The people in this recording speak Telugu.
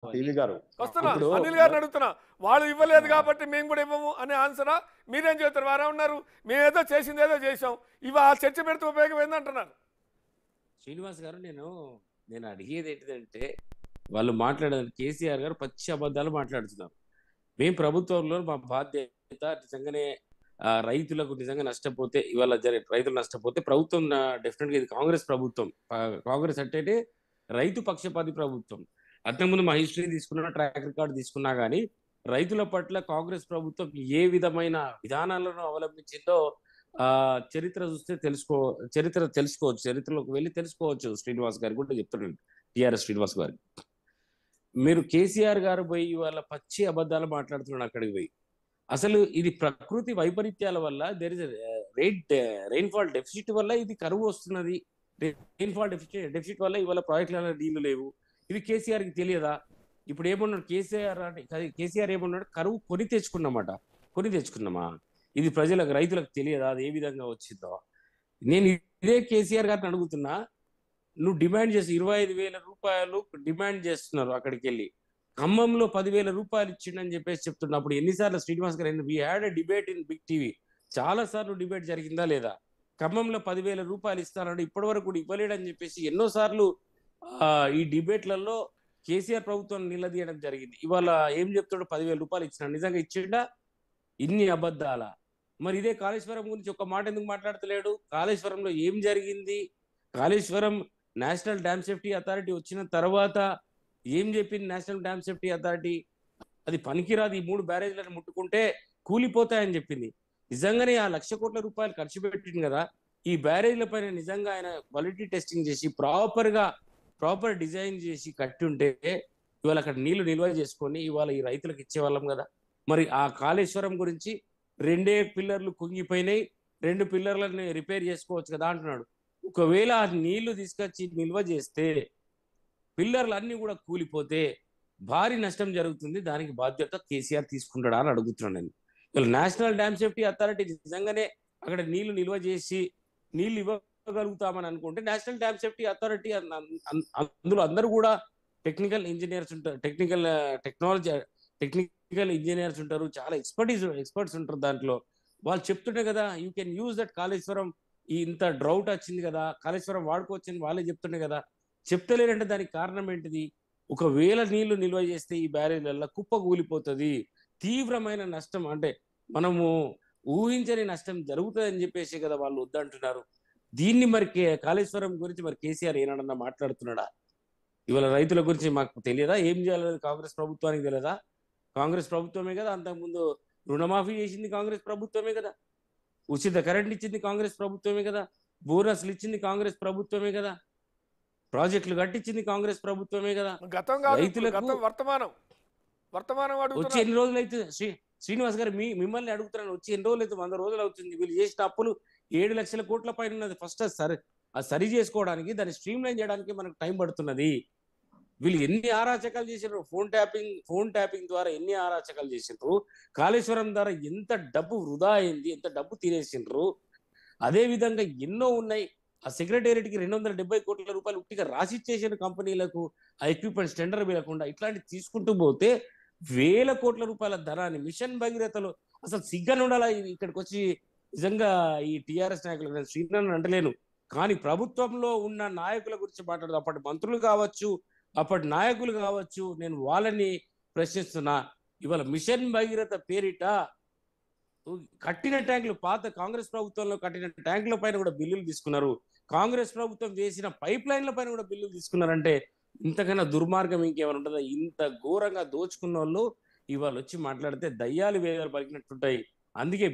టీవీ గారు వస్తున్నా ఇప్పుడు అనిల్ గారిని అడుగుతున్నా. వాళ్ళు ఇవ్వలేదు కాబట్టి మేము కూడా ఇవ్వము అనే ఆన్సరా? మీరేం చెబుతారు? వారే ఉన్నారు, మేమేదో చేసింది ఏదో చేసాం, ఇవి ఆ చర్చ పెడితే ఉపయోగం ఏందంటున్నారు. శ్రీనివాస్ గారు, నేను నేను అడిగేది ఏంటిదంటే, వాళ్ళు మాట్లాడారు, కేసీఆర్ గారు పచ్చి అబద్ధాలు మాట్లాడుతున్నారు. మేము ప్రభుత్వంలో మా బాధ్యత నిజంగానే రైతులకు నిజంగా నష్టపోతే, ఇవాళ రైతులు నష్టపోతే ప్రభుత్వం డెఫినెట్గా ఇది కాంగ్రెస్ ప్రభుత్వం. కాంగ్రెస్ అంటే రైతు పక్షపాతి ప్రభుత్వం. అంతకుముందు మా హిస్టరీ తీసుకున్నా, ట్రాక్ రికార్డ్ తీసుకున్నా కానీ రైతుల పట్ల కాంగ్రెస్ ప్రభుత్వం ఏ విధమైన విధానాలను అవలంబించిందో ఆ చరిత్ర చూస్తే చరిత్ర తెలుసుకోవచ్చు, చరిత్రలోకి వెళ్ళి తెలుసుకోవచ్చు. శ్రీనివాస్ గారు కూడా చెప్తున్నాడు, టిఆర్ఎస్ శ్రీనివాస్ గారు. మీరు కేసీఆర్ గారు పోయి ఇవాళ పచ్చి అబద్ధాలు మాట్లాడుతున్నాడు అక్కడికి పోయి. అసలు ఇది ప్రకృతి వైపరీత్యాల వల్ల దేర్ ఇస్ రెయిన్ఫాల్ డెఫిసిట్ వల్ల ఇది కరువు వస్తున్నది. రెయిన్ఫాల్ డెఫిసిట్ వల్ల ఇవాళ ప్రాజెక్టులలో నీళ్లు లేవు. ఇది కేసీఆర్ కి తెలియదా? ఇప్పుడు ఏమన్నాడు కేసీఆర్ ఏమన్నాడు, కరువు కొని తెచ్చుకున్నమాట. కొని తెచ్చుకున్నామా? ఇది ప్రజలకు రైతులకు తెలియదా అది ఏ విధంగా వచ్చిందో? నేను ఇదే కేసీఆర్ గారిని అడుగుతున్నా. నువ్వు డిమాండ్ చేసి 25,000 రూపాయలు డిమాండ్ చేస్తున్నారు. అక్కడికి వెళ్ళి ఖమ్మంలో 10,000 రూపాయలు ఇచ్చిండని చెప్పేసి చెప్తున్నప్పుడు ఎన్నిసార్లు శ్రీనివాస్ గారు, we had a debate in Big TV, చాలా సార్లు డిబేట్ జరిగిందా లేదా? ఖమ్మంలో 10,000 రూపాయలు ఇస్తానంటే ఇప్పటి వరకు కూడా ఇవ్వలేడని చెప్పేసి ఎన్నోసార్లు ఈ డిబేట్లలో కేసీఆర్ ప్రభుత్వం నిలదీయడం జరిగింది. ఇవాళ ఏం చెప్తాడు? 10,000 రూపాయలు ఇచ్చినా నిజంగా ఇచ్చిండా? ఇన్ని అబద్ధాల? మరి ఇదే కాళేశ్వరం గురించి ఒక మాట ఎందుకు మాట్లాడతలేడు? కాళేశ్వరంలో ఏం జరిగింది? Kaleshwaram national dam safety authority వచ్చిన తర్వాత ఏం చెప్పింది నేషనల్ డ్యామ్ సేఫ్టీ అథారిటీ? అది పనికిరాదు, ఈ 3 బ్యారేజ్లను ముట్టుకుంటే కూలిపోతాయని చెప్పింది. నిజంగానే ఆ 1,00,000 కోట్ల రూపాయలు ఖర్చు పెట్టింది కదా, ఈ బ్యారేజ్ల పైన నిజంగా ఆయన క్వాలిటీ టెస్టింగ్ చేసి ప్రాపర్ డిజైన్ చేసి కట్టి ఉంటే ఇవాళ అక్కడ నీళ్లు నిల్వ చేసుకొని ఇవాళ ఈ రైతులకు ఇచ్చేవాళ్ళం కదా. మరి ఆ కాళేశ్వరం గురించి 2 పిల్లర్లు కుంగిపోయినాయి, 2 పిల్లర్లను రిపేర్ చేసుకోవచ్చు కదా అంటున్నాడు. ఒకవేళ ఆ నీళ్లు తీసుకొచ్చి నిల్వ చేస్తే పిల్లర్లు అన్ని కూడా కూలిపోతే భారీ నష్టం జరుగుతుంది. దానికి బాధ్యత కేసీఆర్ తీసుకుంటాడా అని అడుగుతున్నాను నేను. ఇవాళ నేషనల్ డ్యామ్ సేఫ్టీ అథారిటీ నిజంగానే అక్కడ నీళ్లు నిల్వ చేసి నీళ్లు ఇవ్వగలుగుతామని అనుకుంటే నేషనల్ డ్యామ్ సేఫ్టీ అథారిటీ అందులో అందరూ కూడా టెక్నికల్ ఇంజనీర్స్ ఉంటారు, టెక్నికల్ ఇంజనీర్స్ ఉంటారు, చాలా ఎక్స్పర్ట్స్ ఉంటారు దాంట్లో. వాళ్ళు చెప్తుంటే కదా, you can use that Kaleshwaram, ఇంత డ్రౌట్ వచ్చింది కదా, కాళేశ్వరం వాడుకోవచ్చని వాళ్ళే చెప్తుండే కదా. చెప్తలేరంటే దానికి కారణం ఏంటిది? ఒకవేళ నీళ్లు నిల్వ చేస్తే ఈ బ్యారేజ్లలో కుప్ప కూలిపోతుంది, తీవ్రమైన నష్టం, అంటే మనము ఊహించని నష్టం జరుగుతుందని చెప్పేసి కదా వాళ్ళు వద్దంటున్నారు. దీన్ని మరి కాళేశ్వరం గురించి మరి కేసీఆర్ ఏనాడన్నా మాట్లాడుతున్నాడా? ఇవాళ రైతుల గురించి మాకు తెలియదా? ఏం చేయాలి కాంగ్రెస్ ప్రభుత్వానికి తెలియదా? కాంగ్రెస్ ప్రభుత్వమే కదా అంతకుముందు రుణమాఫీ చేసింది, కాంగ్రెస్ ప్రభుత్వమే కదా. ఉచిత కరెంట్ ఇచ్చింది కాంగ్రెస్ ప్రభుత్వమే కదా. బోనస్లు ఇచ్చింది కాంగ్రెస్ ప్రభుత్వమే కదా. ప్రాజెక్టులు కట్టించింది కాంగ్రెస్ ప్రభుత్వమే కదా. రైతులకు వచ్చి ఎన్ని రోజులు అయితే శ్రీనివాస్ గారు మిమ్మల్ని అడుగుతున్నాను, వచ్చి ఎన్ని రోజులు అయితే? 100 రోజులు అవుతుంది. వీళ్ళు చేసిన అప్పులు 7 లక్షల కోట్ల పైన ఉన్నది. ఫస్ట్ సరి చేసుకోవడానికి, దాన్ని స్ట్రీమ్ లైన్ చేయడానికి మనకు టైం పడుతున్నది. వీళ్ళు ఎన్ని ఆరాచకాలు చేసినారు, ఫోన్ ట్యాపింగ్ ద్వారా ఎన్ని ఆరాచకాలు చేసిండ్రు, కాళేశ్వరం ద్వారా ఎంత డబ్బు వృధా అయింది, ఎంత డబ్బు తినేసిండ్రు. అదే విధంగా ఎన్నో ఉన్నాయి. ఆ సెక్రటేరియట్ కి 270 కోట్ల రూపాయలు ఉట్టిగా రాసిచ్చేసిన కంపెనీలకు ఆ ఎక్విప్మెంట్స్ టెండర్ వేయకుండా ఇట్లాంటి తీసుకుంటూ పోతే 1,000 కోట్ల రూపాయల ధనాన్ని మిషన్ భగీరథలో అసలు సిగ్గని ఉండాలా ఇక్కడికి వచ్చి? నిజంగా ఈ టిఆర్ఎస్ నాయకులు, నేను శ్రీనాథ్ అంటలేను, కానీ ప్రభుత్వంలో ఉన్న నాయకుల గురించి మాట్లాడదు. అప్పటి మంత్రులు కావచ్చు, అప్పటి నాయకులు కావచ్చు, నేను వాళ్ళని ప్రశ్నిస్తున్నా. ఇవాళ మిషన్ భగీరథ పేరిట కట్టిన ట్యాంకులు, పాత కాంగ్రెస్ ప్రభుత్వంలో కట్టిన ట్యాంకుల పైన కూడా బిల్లులు తీసుకున్నారు. కాంగ్రెస్ ప్రభుత్వం చేసిన పైప్ లైన్ల పైన కూడా బిల్లులు తీసుకున్నారంటే ఇంతకన్నా దుర్మార్గం ఇంకేమైనా ఉంటుందా? ఇంత ఘోరంగా దోచుకున్న వాళ్ళు ఇవాళ వచ్చి మాట్లాడితే దయ్యాలు వేదాలు పలికినట్టుంటాయి. అందుకే